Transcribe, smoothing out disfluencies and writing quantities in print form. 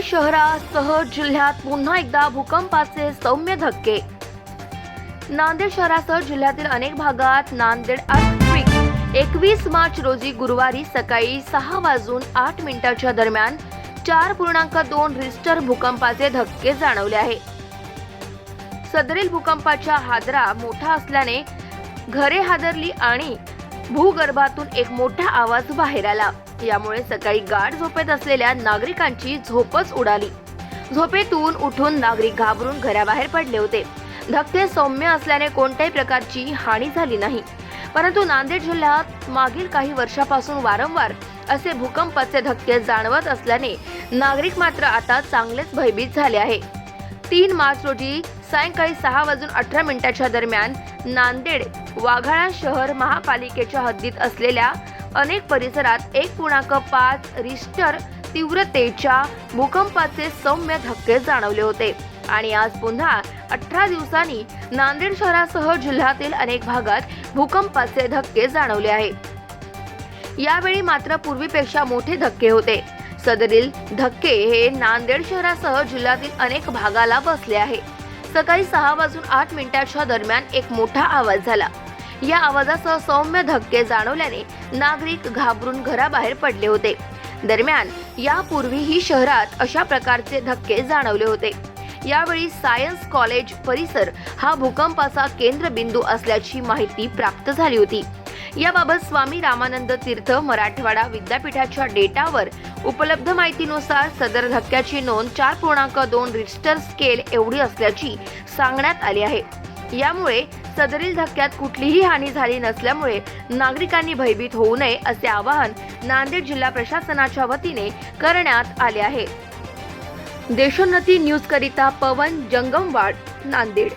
शहरासह जिल्ह्यात पुन्हा एकदा भूकंपाचे सौम्य धक्के। नांदेड शहरासह जिल्ह्यातील अनेक भागात नांदेड अर्थक्वेक 21 मार्च रोजी गुरुवारी सकाळी 6:08 दरम्यान 4.2 रिश्टर भूकंपाचे धक्के जाणवले आहे। सदरील भूकंपाचा हादरा मोठा असल्याने घरे हादरली आणि भूगर्भातून एक मोठा आवाज बाहेर आला। यामुळे सकाळी गाढ झोपेत असलेल्या नागरिकांची झोपच उडाली। झोपेतून उठून नागरिक घाबरून घराबाहेर पडले होते। धक्के सौम्य असल्याने कोणत्याही प्रकारची हानी झाली नाही, परंतु नांदेड जिल्ह्यात मागील काही वर्षापासून वारंवार असे भूकंपाचे धक्के जाणवत असल्याने नागरिक मात्र आता चांगलेच भयभीत झाले आहे। 3 मार्च रोजी सायंकाळी 6:18 दरम्यान नांदेड वाघाळा शहर महापालिकेच्या हद्दीत असलेल्या अनेक परिसरात 1.5 रिश्टर तीव्रतेच्या भूकंपाचे सौम्य धक्के जाणवले होते आणि आज पुन्हा 18 दिवसांनी नांदेड शहरासह जिल्ह्यातील अनेक भागात भूकंपाचे धक्के जाणवले आहेत। यावेळी मात्र पूर्वीपेक्षा मोठे धक्के होते। सदरील धक्के हे नांदेड शहरासह जिल्ह्यातील अनेक भागाला बसले आहे। सकाळी 6:08 दरम्यान एक मोठा आवाज झाला। या आवाजासह सौम्य धक्के जाणवल्याने नागरिक घाबरून घराबाहेर पडले होते। दरम्यान यापूर्वीही शहरात अशा प्रकारचे धक्के जाणवले होते। यावेळी सायन्स कॉलेज परिसर हा भूकंपाचा केंद्रबिंदू असल्याची माहिती प्राप्त झाली होती। याबाबत स्वामी रामानंद तीर्थ मराठवाडा विद्यापीठाच्या डेटावर उपलब्ध माहितीनुसार सदर धक्क्याची नोंद 4.2 रिश्टर स्केल एवढी असल्याची सांगण्यात आली आहे। यामुळे सदरील धक्क्यात कुठलीही हानी झाली नसल्यामुळे नागरिकांनी भयभीत होऊ नये असे आवाहन नांदेड जिल्हा प्रशासनाच्या वतीने करण्यात आले आहे। देशोन्नती न्यूज करिता पवन जंगमवाड, नांदेड।